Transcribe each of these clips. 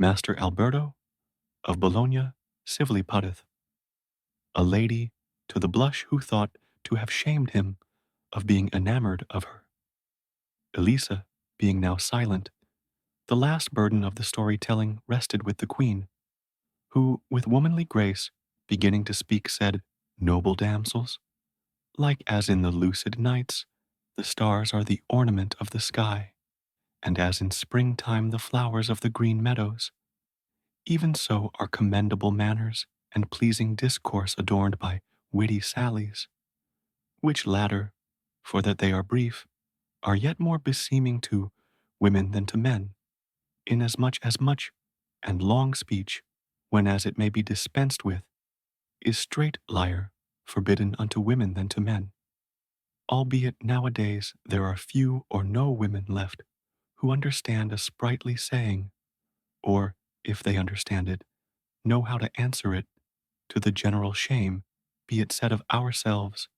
Master Alberto of Bologna civilly putteth, a lady to the blush who thought to have shamed him of being enamored of her. Elisa, being now silent, the last burden of the story-telling rested with the queen, who, with womanly grace, beginning to speak, said, Noble damsels, like as in the lucid nights, the stars are the ornament of the sky, and as in springtime the flowers of the green meadows, even so are commendable manners and pleasing discourse adorned by witty sallies, which latter, for that they are brief, are yet more beseeming to women than to men, inasmuch as much and long speech, when as it may be dispensed with, is straight lyre forbidden unto women than to men, albeit nowadays there are few or no women left who understand a sprightly saying, or, if they understand it, know how to answer it, to the general shame, be it said of ourselves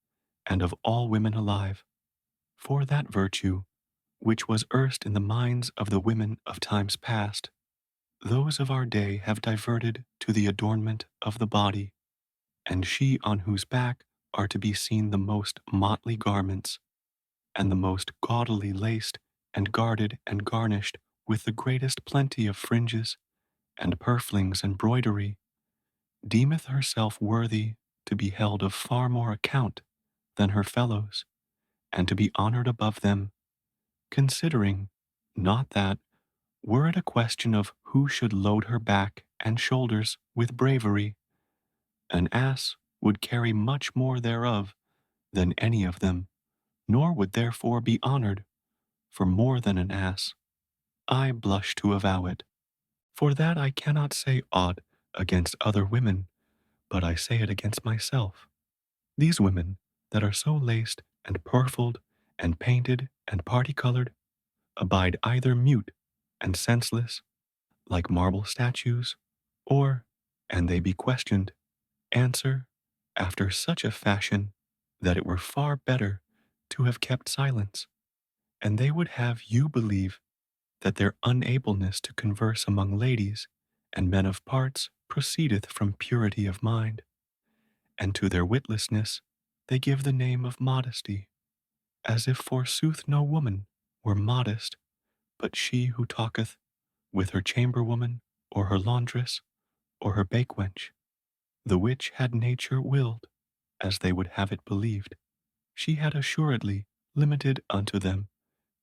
and of all women alive. For that virtue, which was erst in the minds of the women of times past, those of our day have diverted to the adornment of the body, and she on whose back are to be seen the most motley garments, and the most gaudily laced and guarded and garnished with the greatest plenty of fringes and purflings and broidery, deemeth herself worthy to be held of far more account than her fellows, and to be honored above them, considering not that, were it a question of who should load her back and shoulders with bravery, an ass would carry much more thereof than any of them, nor would therefore be honored for more than an ass. I blush to avow it. For that I cannot say aught against other women, but I say it against myself. These women that are so laced and purfled and painted and party-colored abide either mute and senseless, like marble statues, or, and they be questioned, answer after such a fashion that it were far better to have kept silence, and they would have you believe that their unableness to converse among ladies and men of parts proceedeth from purity of mind, and to their witlessness they give the name of modesty, as if forsooth no woman were modest but she who talketh with her chamberwoman or her laundress or her bakewench, the which had nature willed, as they would have it believed, she had assuredly limited unto them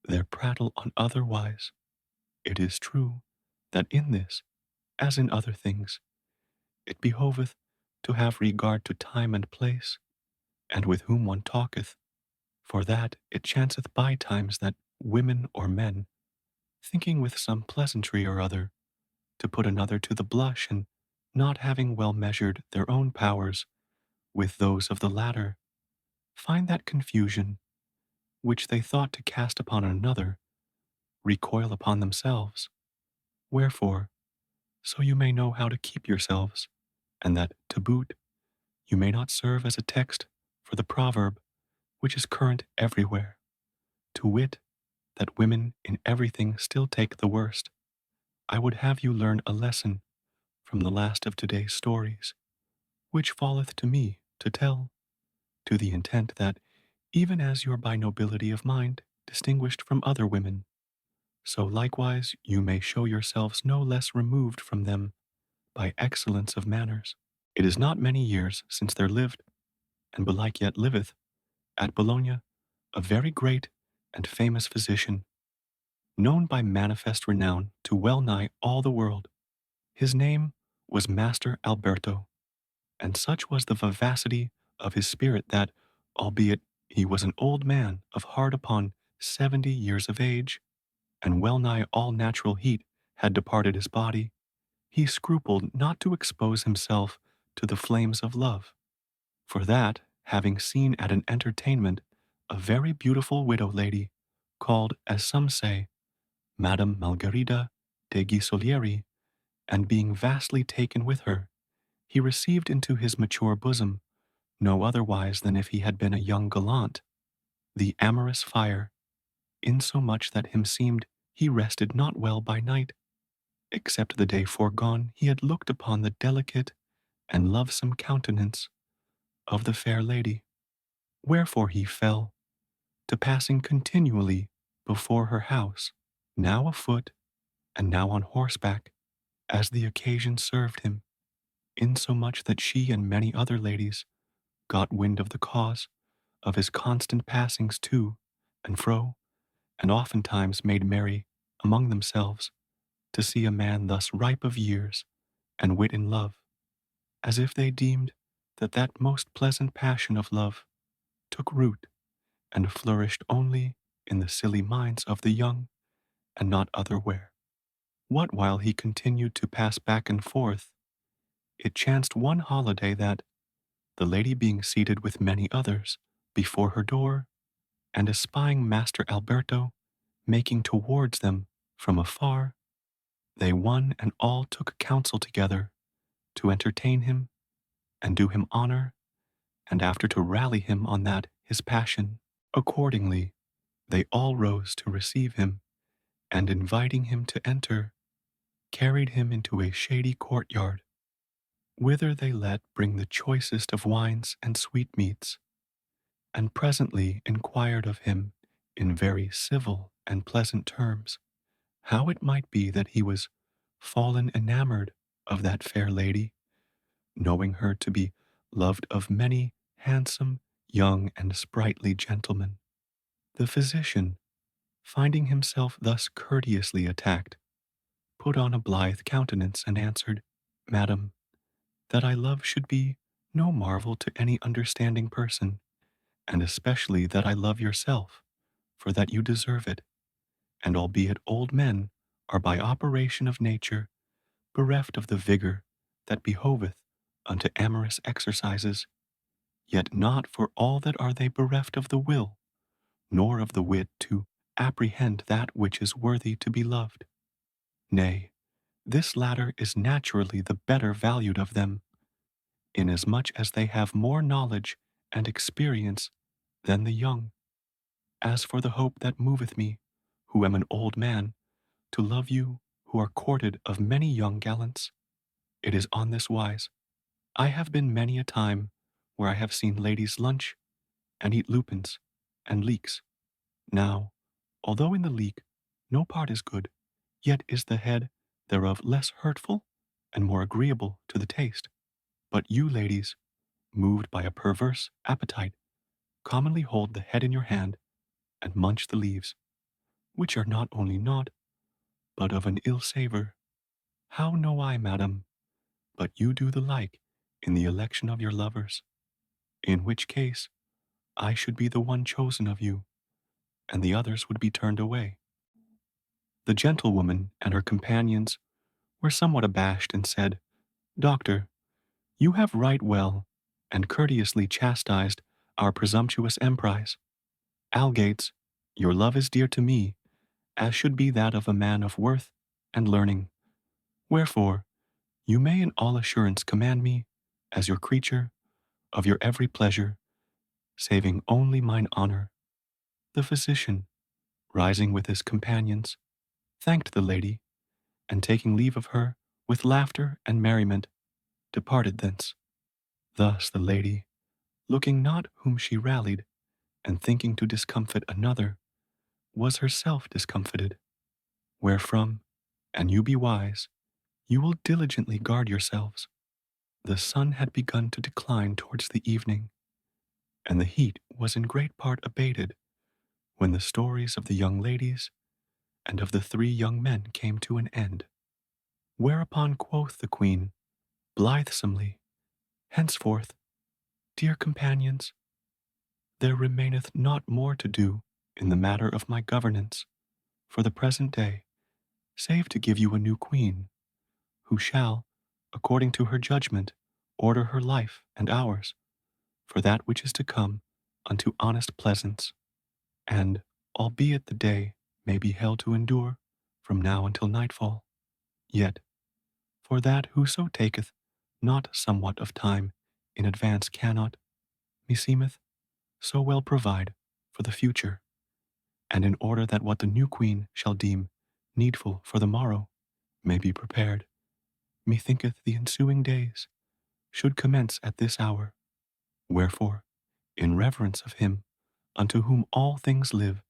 their prattle on otherwise. It is true that in this, as in other things, it behoveth to have regard to time and place, and with whom one talketh, for that it chanceth by times that women or men, thinking with some pleasantry or other, to put another to the blush, and not having well measured their own powers with those of the latter, find that confusion, which they thought to cast upon another, recoil upon themselves. Wherefore, so you may know how to keep yourselves, and that, to boot, you may not serve as a text for the proverb which is current everywhere, to wit, that women in everything still take the worst, I would have you learn a lesson from the last of today's stories, which falleth to me to tell, to the intent that, even as you are by nobility of mind distinguished from other women, so likewise you may show yourselves no less removed from them by excellence of manners. It is not many years since there lived, and belike yet liveth, at Bologna, a very great and famous physician, known by manifest renown to well nigh all the world. His name was Master Alberto, and such was the vivacity of his spirit that, albeit he was an old man of hard upon 70 years of age, and well nigh all natural heat had departed his body, he scrupled not to expose himself to the flames of love. For that, having seen at an entertainment a very beautiful widow lady, called, as some say, Madame Margarida de Ghisolieri, and being vastly taken with her, he received into his mature bosom, no otherwise than if he had been a young gallant, the amorous fire, insomuch that him seemed he rested not well by night, except the day foregone he had looked upon the delicate and lovesome countenance of the fair lady. Wherefore he fell to passing continually before her house, now afoot and now on horseback, as the occasion served him, insomuch that she and many other ladies got wind of the cause of his constant passings to and fro, and oftentimes made merry among themselves to see a man thus ripe of years and wit in love, as if they deemed that that most pleasant passion of love took root and flourished only in the silly minds of the young and not otherwhere. What while he continued to pass back and forth, it chanced one holiday that, the lady being seated with many others before her door, and espying Master Alberto making towards them from afar, they one and all took counsel together to entertain him and do him honor, and after to rally him on that his passion. Accordingly, they all rose to receive him, and inviting him to enter, carried him into a shady courtyard, whither they let bring the choicest of wines and sweetmeats, and presently inquired of him in very civil and pleasant terms how it might be that he was fallen enamored of that fair lady, knowing her to be loved of many handsome, young, and sprightly gentlemen. The physician, finding himself thus courteously attacked, put on a blithe countenance and answered, Madam, that I love should be no marvel to any understanding person, and especially that I love yourself, for that you deserve it, and albeit old men are by operation of nature bereft of the vigor that behoveth unto amorous exercises, yet not for all that are they bereft of the will, nor of the wit to apprehend that which is worthy to be loved. Nay, this latter is naturally the better valued of them, inasmuch as they have more knowledge and experience than the young. As for the hope that moveth me, who am an old man, to love you who are courted of many young gallants, it is on this wise. I have been many a time where I have seen ladies lunch and eat lupins and leeks. Now, although in the leek no part is good, yet is the head thereof less hurtful and more agreeable to the taste. But you, ladies, moved by a perverse appetite, commonly hold the head in your hand and munch the leaves, which are not only naught, but of an ill savour. How know I, madam, but you do the like in the election of your lovers, in which case I should be the one chosen of you, and the others would be turned away. The gentlewoman and her companions were somewhat abashed and said, Doctor, you have right well and courteously chastised our presumptuous emprise. Algates, your love is dear to me, as should be that of a man of worth and learning. Wherefore, you may in all assurance command me, as your creature, of your every pleasure, saving only mine honor. The physician, rising with his companions, thanked the lady, and taking leave of her with laughter and merriment, departed thence. Thus the lady, looking not whom she rallied, and thinking to discomfit another, was herself discomfited, wherefrom, an you be wise, you will diligently guard yourselves. The sun had begun to decline towards the evening, and the heat was in great part abated, when the stories of the young ladies and of the three young men came to an end. Whereupon quoth the queen, blithesomely, Henceforth, dear companions, there remaineth naught more to do in the matter of my governance for the present day, save to give you a new queen, who shall, according to her judgment, order her life and ours for that which is to come unto honest pleasance, and, albeit the day may be held to endure from now until nightfall, yet, for that whoso taketh not somewhat of time in advance cannot, meseemeth, so well provide for the future, and in order that what the new queen shall deem needful for the morrow may be prepared. Methinketh the ensuing days should commence at this hour. Wherefore, in reverence of him unto whom all things live,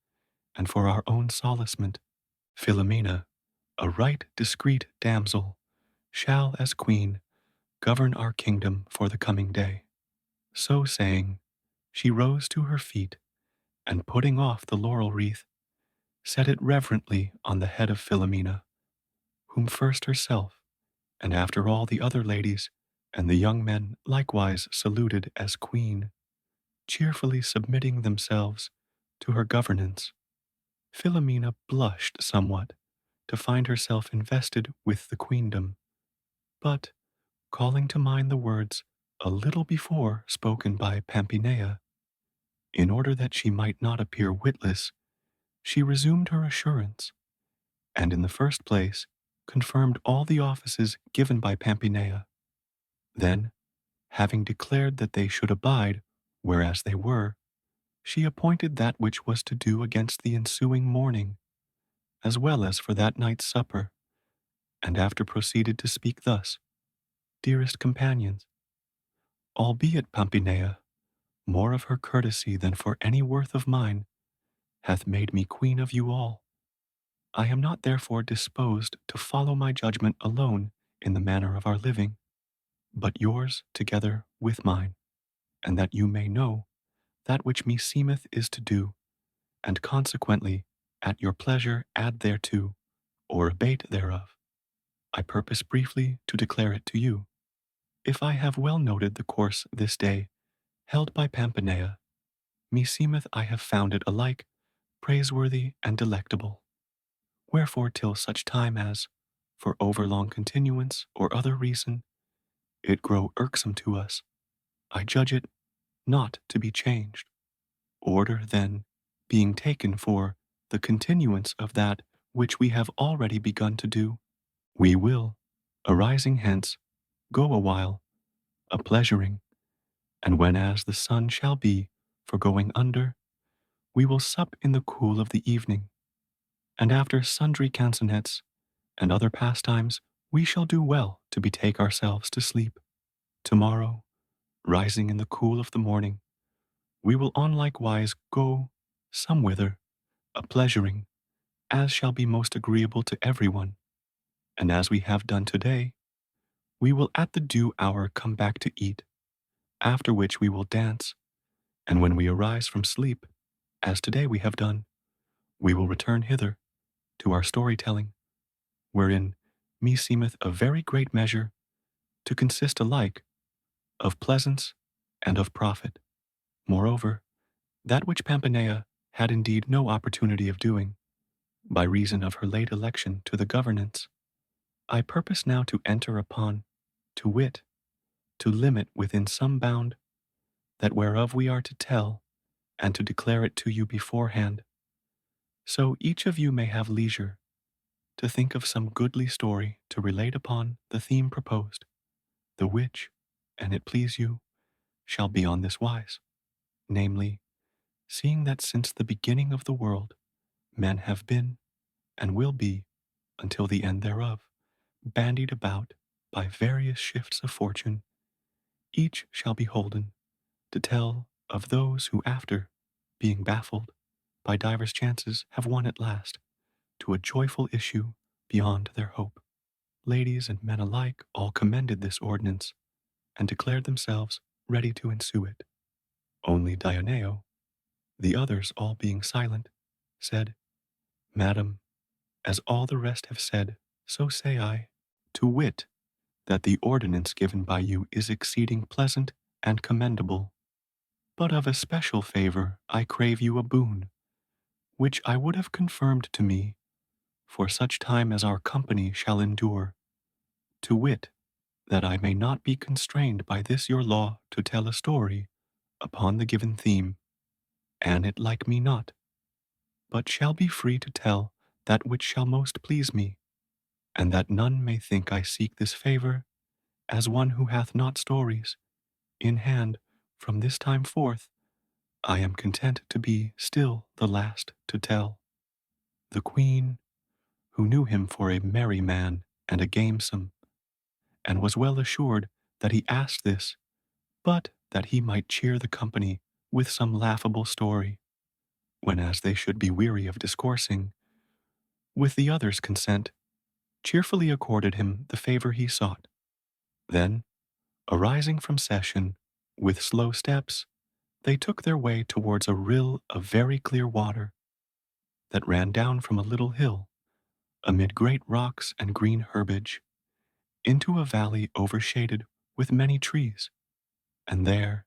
and for our own solacement, Philomena, a right discreet damsel, shall as queen govern our kingdom for the coming day. So saying, she rose to her feet, and putting off the laurel wreath, set it reverently on the head of Philomena, whom first herself, and after all the other ladies and the young men likewise saluted as queen, cheerfully submitting themselves to her governance. Philomena blushed somewhat to find herself invested with the queendom, but, calling to mind the words a little before spoken by Pampinea, in order that she might not appear witless, she resumed her assurance, and in the first place confirmed all the offices given by Pampinea. Then, having declared that they should abide whereas they were, she appointed that which was to do against the ensuing morning, as well as for that night's supper, and after proceeded to speak thus: Dearest companions, albeit Pampinea, more of her courtesy than for any worth of mine, hath made me queen of you all, I am not therefore disposed to follow my judgment alone in the manner of our living, but yours together with mine, and that you may know that which me seemeth is to do, and consequently at your pleasure add thereto, or abate thereof. I purpose briefly to declare it to you. If I have well noted the course this day held by Pampinea, meseemeth I have found it alike praiseworthy and delectable. Wherefore, till such time as, for overlong continuance or other reason, it grow irksome to us, I judge it not to be changed. Order, then, being taken for the continuance of that which we have already begun to do, we will, arising hence, go a while, a pleasuring, and whenas the sun shall be for going under, we will sup in the cool of the evening, and after sundry canzonets and other pastimes, we shall do well to betake ourselves to sleep. Tomorrow, rising in the cool of the morning, we will on likewise go somewhither, a pleasuring, as shall be most agreeable to every one. And as we have done today, we will at the due hour come back to eat, after which we will dance, and when we arise from sleep, as today we have done, we will return hither to our storytelling, wherein meseemeth a very great measure to consist alike of pleasance and of profit. Moreover, that which Pampinea had indeed no opportunity of doing, by reason of her late election to the governance, I purpose now to enter upon, to wit, to limit within some bound, that whereof we are to tell, and to declare it to you beforehand, so each of you may have leisure to think of some goodly story to relate upon the theme proposed, the which, an it please you, shall be on this wise, namely, seeing that since the beginning of the world, men have been, and will be, until the end thereof, bandied about by various shifts of fortune, each shall be holden to tell of those who after, being baffled by divers chances, have won at last to a joyful issue beyond their hope. Ladies and men alike all commended this ordinance, and declared themselves ready to ensue it. Only Dioneo, the others all being silent, said, Madam, as all the rest have said, so say I, to wit, that the ordinance given by you is exceeding pleasant and commendable. But of a special favor I crave you a boon, which I would have confirmed to me, for such time as our company shall endure, to wit, that I may not be constrained by this your law to tell a story upon the given theme, an it like me not, but shall be free to tell that which shall most please me, and that none may think I seek this favor as one who hath not stories in hand from this time forth. I am content to be still the last to tell. The queen, who knew him for a merry man and a gamesome, and was well assured that he asked this, but that he might cheer the company with some laughable story, whenas they should be weary of discoursing, with the others' consent, cheerfully accorded him the favor he sought. Then, arising from session, with slow steps, they took their way towards a rill of very clear water that ran down from a little hill, amid great rocks and green herbage, into a valley overshaded with many trees, and there,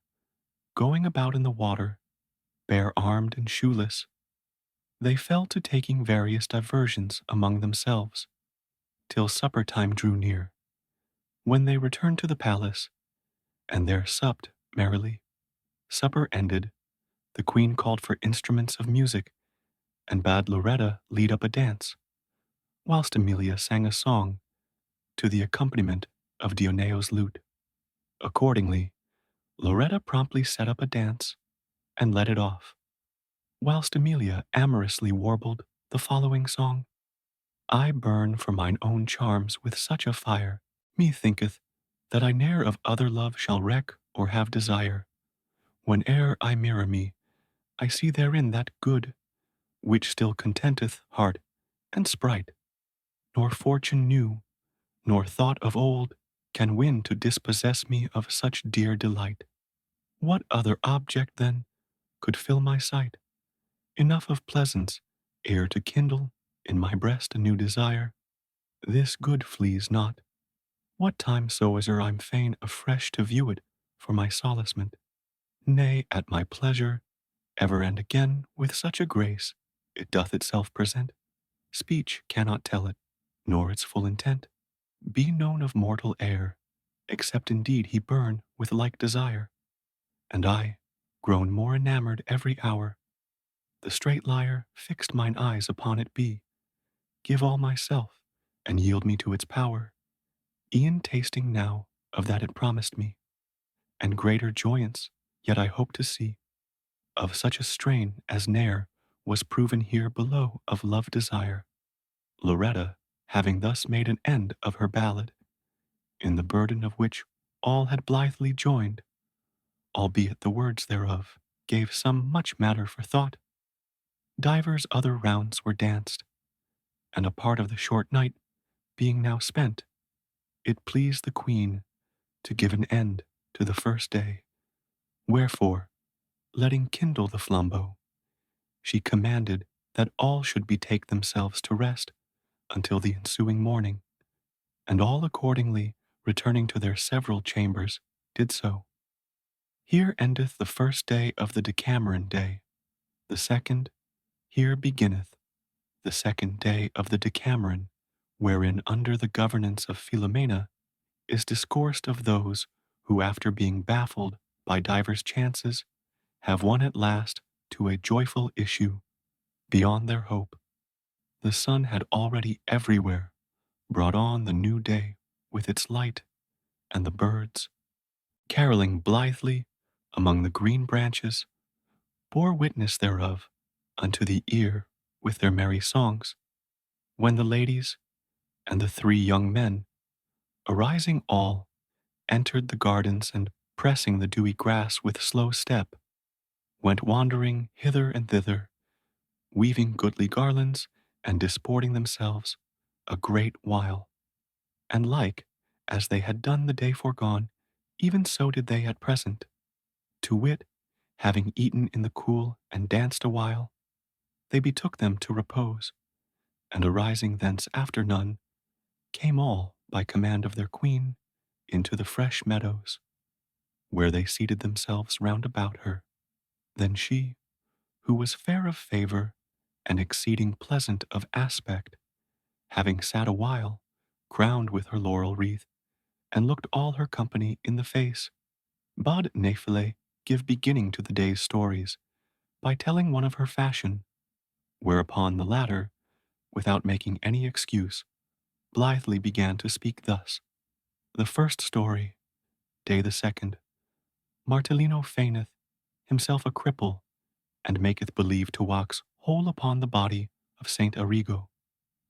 going about in the water, bare-armed and shoeless, they fell to taking various diversions among themselves, till supper time drew near, when they returned to the palace, and there supped merrily. Supper ended, the queen called for instruments of music, and bade Loretta lead up a dance, whilst Emilia sang a song to the accompaniment of Dioneo's lute. Accordingly, Loretta promptly set up a dance and led it off, whilst Emilia amorously warbled the following song: I burn for mine own charms with such a fire, methinketh that I ne'er of other love shall reck or have desire. Whene'er I mirror me, I see therein that good which still contenteth heart and sprite, nor fortune new, nor thought of old, can win to dispossess me of such dear delight. What other object, then, could fill my sight? Enough of pleasance, ere to kindle in my breast a new desire. This good flees not. What time soever I'm fain afresh to view it for my solacement. Nay, at my pleasure, ever and again, with such a grace, it doth itself present. Speech cannot tell it, nor its full intent be known of mortal air, except indeed he burn with like desire. And I, grown more enamored every hour, the straight lyre fixed mine eyes upon it be, give all myself, and yield me to its power, e'en tasting now of that it promised me, and greater joyance yet I hope to see, of such a strain as ne'er was proven here below of love desire. Loretta, having thus made an end of her ballad, in the burden of which all had blithely joined, albeit the words thereof gave some much matter for thought, divers other rounds were danced, and a part of the short night being now spent, it pleased the queen to give an end to the first day, wherefore, letting kindle the flambeau, she commanded that all should betake themselves to rest until the ensuing morning, and all accordingly returning to their several chambers did so. Here endeth the first day of the Decameron day. The second, here beginneth the second day of the Decameron, wherein under the governance of Philomela is discoursed of those who after being baffled by divers chances have won at last to a joyful issue beyond their hope. The sun had already everywhere brought on the new day with its light, and the birds, caroling blithely among the green branches, bore witness thereof unto the ear with their merry songs, when the ladies and the three young men, arising all, entered the gardens, and pressing the dewy grass with slow step, went wandering hither and thither, weaving goodly garlands and disporting themselves a great while. And like as they had done the day foregone, even so did they at present. To wit, having eaten in the cool and danced a while, they betook them to repose, and arising thence after none, came all, by command of their queen, into the fresh meadows, where they seated themselves round about her. Then she, who was fair of favour and exceeding pleasant of aspect, having sat a while, crowned with her laurel wreath, and looked all her company in the face, bade Nephele give beginning to the day's stories by telling one of her fashion, whereupon the latter, without making any excuse, blithely began to speak thus. The first story, day the second. Martellino feigneth himself a cripple, and maketh believe to wax whole upon the body of Saint Arrigo.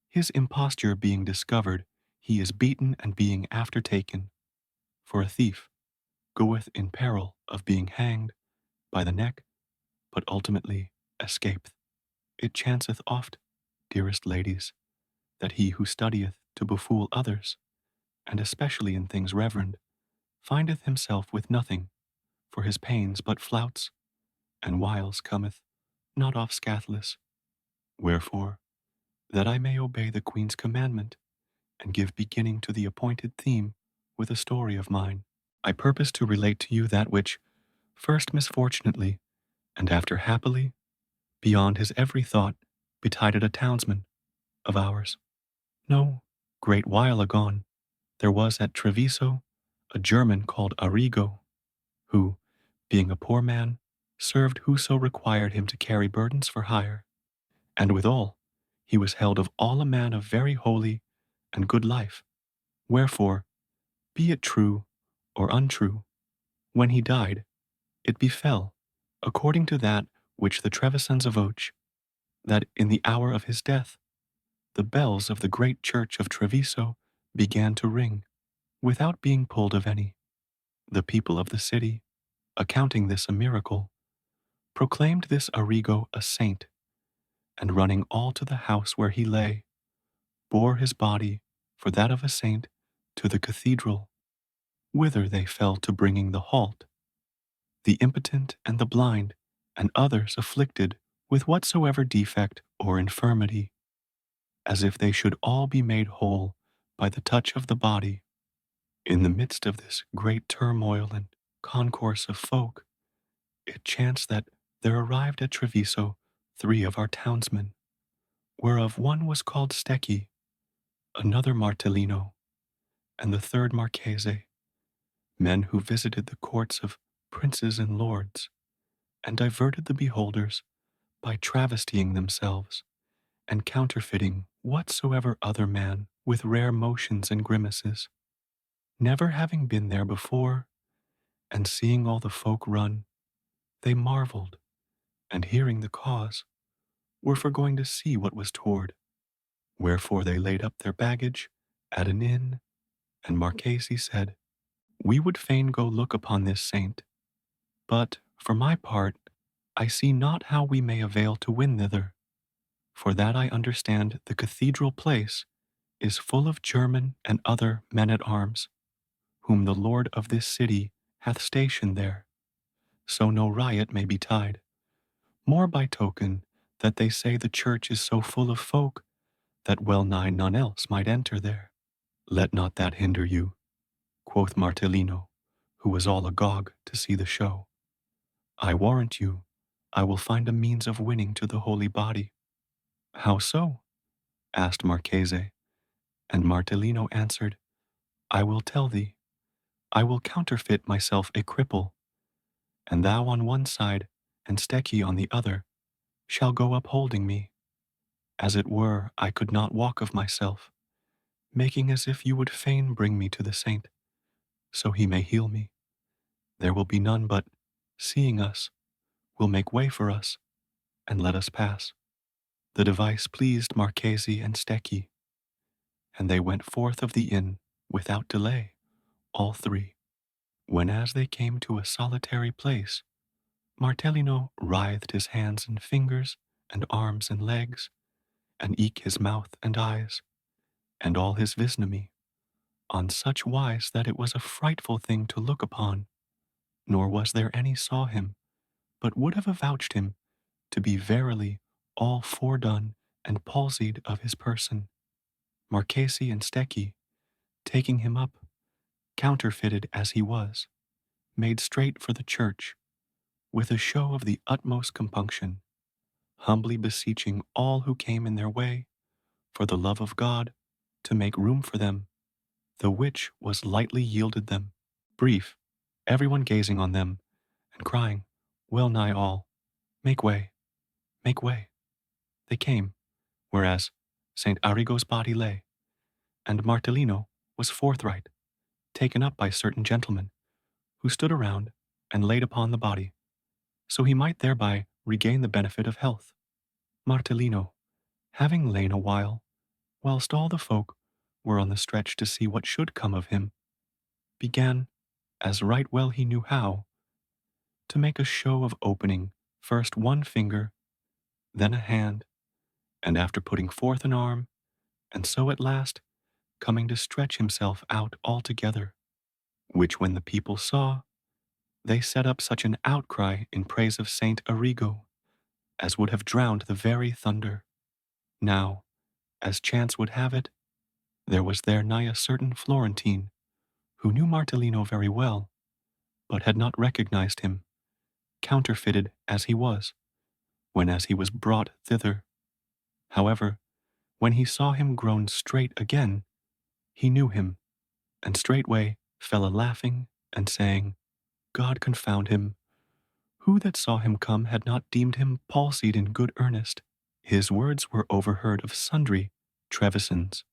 His imposture being discovered, he is beaten and being after taken. For a thief goeth in peril of being hanged by the neck, but ultimately escapeth. It chanceth oft, dearest ladies, that he who studieth to befool others, and especially in things reverend, findeth himself with nothing, for his pains but flouts, and wiles cometh not off scathless. Wherefore, that I may obey the Queen's commandment, and give beginning to the appointed theme with a story of mine, I purpose to relate to you that which, first misfortunately, and after happily, beyond his every thought, betided a townsman of ours. No great while agone, there was at Treviso a German called Arrigo, who, being a poor man, served whoso required him to carry burdens for hire, and withal he was held of all a man of very holy and good life. Wherefore, be it true or untrue, when he died, it befell, according to that which the Trevisans avouch, that in the hour of his death, the bells of the great church of Treviso began to ring, without being pulled of any. The people of the city, accounting this a miracle, proclaimed this Arrigo a saint, and running all to the house where he lay, bore his body, for that of a saint, to the cathedral, whither they fell to bringing the halt, the impotent and the blind, and others afflicted with whatsoever defect or infirmity, as if they should all be made whole by the touch of the body. In the midst of this great turmoil and concourse of folk, it chanced that there arrived at Treviso 3 of our townsmen, whereof one was called Stecchi, another Martellino, and the third Marchese, men who visited the courts of princes and lords, and diverted the beholders by travestying themselves, and counterfeiting whatsoever other man with rare motions and grimaces. Never having been there before, and seeing all the folk run, they marveled, and hearing the cause, were for going to see what was toward. Wherefore they laid up their baggage at an inn, and Marchese said, We would fain go look upon this saint, but, for my part, I see not how we may avail to win thither, for that I understand the cathedral place is full of German and other men-at-arms, whom the lord of this city hath stationed there, so no riot may betide, more by token that they say the church is so full of folk that well nigh none else might enter there. Let not that hinder you, quoth Martellino, who was all agog to see the show. I warrant you, I will find a means of winning to the holy body. How so? Asked Marchese, and Martellino answered, I will tell thee. I will counterfeit myself a cripple, and thou on one side, and Stecchi on the other, shall go upholding me. As it were, I could not walk of myself, making as if you would fain bring me to the saint, so he may heal me. There will be none but, seeing us, will make way for us, and let us pass. The device pleased Marchese and Stecchi, and they went forth of the inn without delay, all 3. When as they came to a solitary place, Martellino writhed his hands and fingers, and arms and legs, and eke his mouth and eyes, and all his visnomy, on such wise that it was a frightful thing to look upon, nor was there any saw him, but would have avouched him to be verily all fordone and palsied of his person. Marchese and Stecchi, taking him up, counterfeited as he was, made straight for the church, with a show of the utmost compunction, humbly beseeching all who came in their way, for the love of God, to make room for them, the which was lightly yielded them. Brief, everyone gazing on them, and crying, well nigh all, make way, make way. They came, whereas St. Arrigo's body lay, and Martellino was forthright, taken up by certain gentlemen, who stood around and laid upon the body, so he might thereby regain the benefit of health. Martellino, having lain a while, whilst all the folk were on the stretch to see what should come of him, began, as right well he knew how, to make a show of opening first one finger, then a hand, and after putting forth an arm, and so at last coming to stretch himself out altogether, which when the people saw, they set up such an outcry in praise of Saint Arrigo as would have drowned the very thunder. Now, as chance would have it, there was there nigh a certain Florentine who knew Martellino very well, but had not recognized him, counterfeited as he was, when as he was brought thither. However, when he saw him grown straight again, he knew him, and straightway fell a laughing and saying, God confound him. Who that saw him come had not deemed him palsied in good earnest? His words were overheard of sundry Trevisans,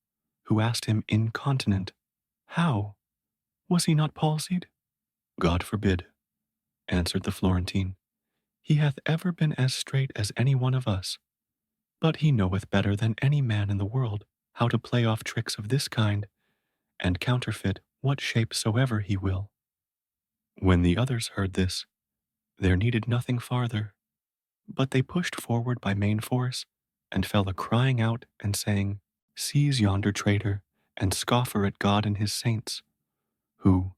who asked him incontinent, How? Was he not palsied? God forbid, answered the Florentine. He hath ever been as straight as any one of us, but he knoweth better than any man in the world how to play off tricks of this kind, and counterfeit what shape soever he will. When the others heard this, there needed nothing farther, but they pushed forward by main force, and fell a crying out and saying, Seize yonder traitor, and scoffer at God and his saints, who,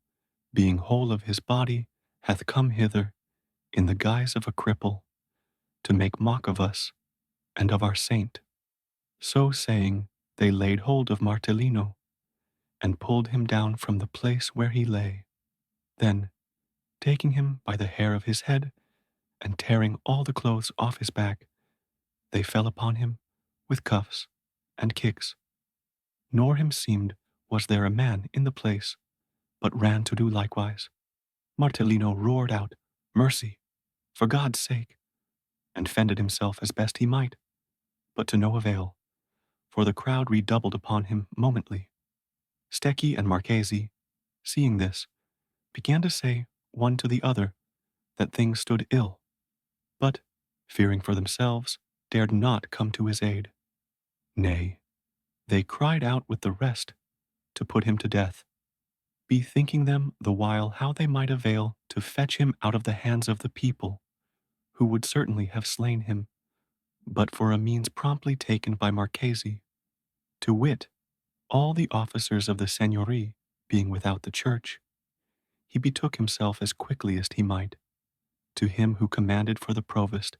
being whole of his body, hath come hither, in the guise of a cripple, to make mock of us, and of our saint. So saying, they laid hold of Martellino, and pulled him down from the place where he lay. Then, taking him by the hair of his head, and tearing all the clothes off his back, they fell upon him with cuffs and kicks. Nor him seemed was there a man in the place, but ran to do likewise. Martellino roared out, Mercy, for God's sake, and fended himself as best he might, but to no avail, for the crowd redoubled upon him momently. Stecchi and Marchesi, seeing this, began to say one to the other that things stood ill, but, fearing for themselves, dared not come to his aid. Nay, they cried out with the rest to put him to death, bethinking them the while how they might avail to fetch him out of the hands of the people, who would certainly have slain him, but for a means promptly taken by Marchesi, to wit, all the officers of the seigneury being without the church, he betook himself as quickly as he might to him who commanded for the provost,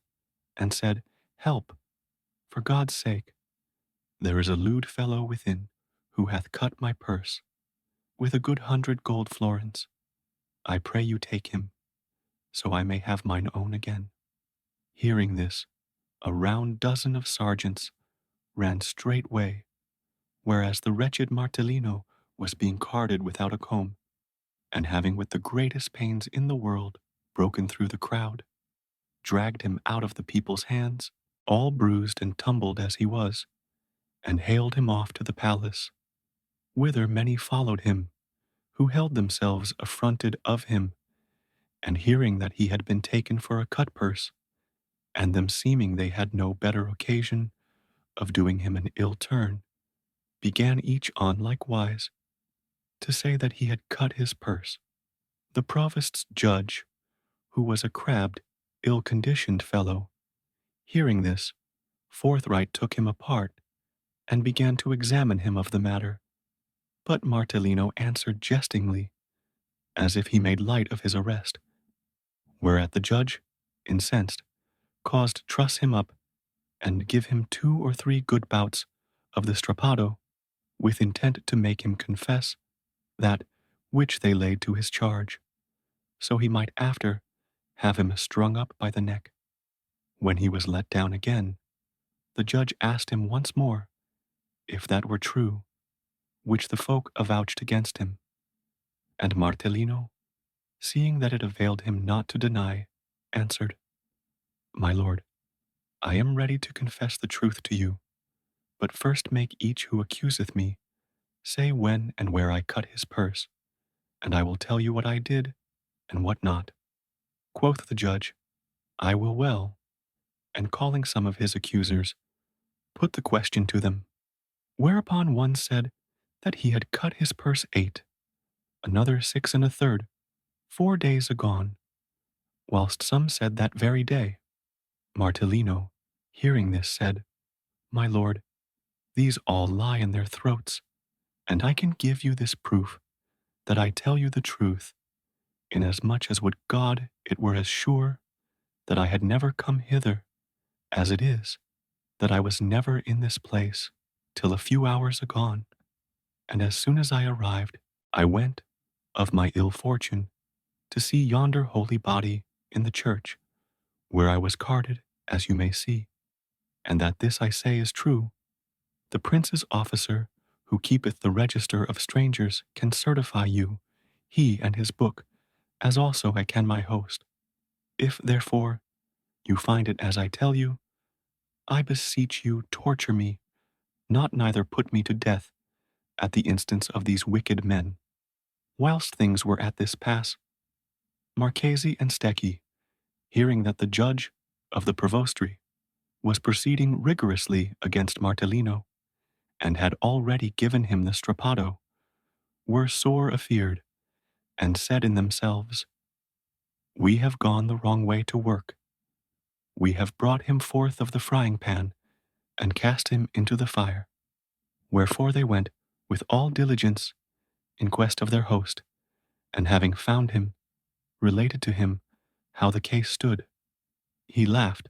and said, Help, for God's sake. There is a lewd fellow within, who hath cut my purse, with a good 100 gold florins. I pray you take him, so I may have mine own again. Hearing this, a round dozen of sergeants ran straightway, whereas the wretched Martellino was being carded without a comb, and having with the greatest pains in the world broken through the crowd, dragged him out of the people's hands, all bruised and tumbled as he was, and haled him off to the palace, whither many followed him, who held themselves affronted of him, and hearing that he had been taken for a cut-purse, and them seeming they had no better occasion of doing him an ill turn, began each on likewise to say that he had cut his purse. The provost's judge, who was a crabbed, ill-conditioned fellow, hearing this, forthright took him apart, and began to examine him of the matter. But Martellino answered jestingly, as if he made light of his arrest, whereat the judge, incensed, caused truss him up, and give him 2 or 3 good bouts of the strappado, with intent to make him confess that which they laid to his charge, so he might after have him strung up by the neck. When he was let down again, the judge asked him once more if that were true, which the folk avouched against him. And Martellino, seeing that it availed him not to deny, answered, My lord, I am ready to confess the truth to you, but first make each who accuseth me say when and where I cut his purse, and I will tell you what I did and what not. Quoth the judge, I will well, and calling some of his accusers, put the question to them. Whereupon one said that he had cut his purse 8, another 6 and a third, 4 days agone, whilst some said that very day. Martellino, hearing this, said, My lord, these all lie in their throats, and I can give you this proof that I tell you the truth, inasmuch as would God it were as sure that I had never come hither, as it is, that I was never in this place till a few hours agone, and as soon as I arrived, I went, of my ill fortune, to see yonder holy body in the church, where I was carted, as you may see, and that this I say is true. The prince's officer, who keepeth the register of strangers, can certify you, he and his book, as also I can my host. If, therefore, you find it as I tell you, I beseech you torture me, not neither put me to death, at the instance of these wicked men. Whilst things were at this pass, Marchesi and Stecchi, hearing that the judge of the provostry was proceeding rigorously against Martellino, and had already given him the strappado, were sore afeard, and said in themselves, We have gone the wrong way to work. We have brought him forth of the frying pan, and cast him into the fire. Wherefore they went with all diligence in quest of their host, and having found him, related to him how the case stood. He laughed,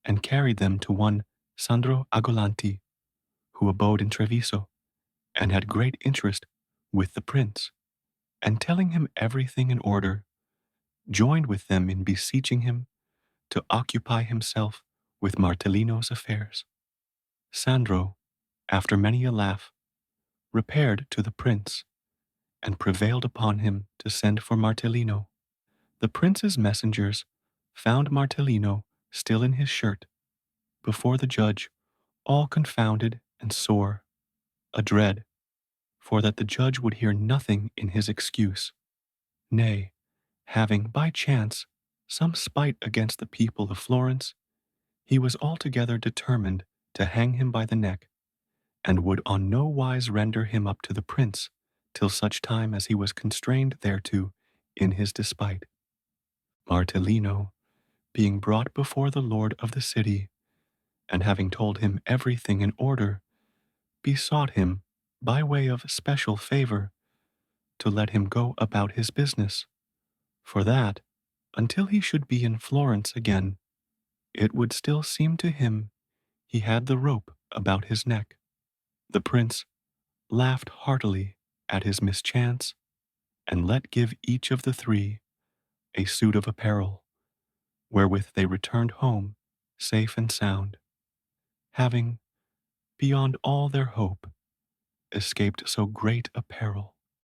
and carried them to one Sandro Agolanti, who abode in Treviso, and had great interest with the prince, and telling him everything in order, joined with them in beseeching him to occupy himself with Martellino's affairs. Sandro, after many a laugh, repaired to the prince, and prevailed upon him to send for Martellino. The prince's messengers found Martellino still in his shirt, before the judge, all confounded and sore, adread, for that the judge would hear nothing in his excuse. Nay, having by chance some spite against the people of Florence, he was altogether determined to hang him by the neck, and would on no wise render him up to the prince till such time as he was constrained thereto in his despite. Martellino, being brought before the lord of the city, and having told him everything in order, besought him, by way of special favor, to let him go about his business, for that, until he should be in Florence again, it would still seem to him he had the rope about his neck. The prince laughed heartily at his mischance, and let give each of the three a suit of apparel, wherewith they returned home safe and sound, having, beyond all their hope, escaped so great a peril.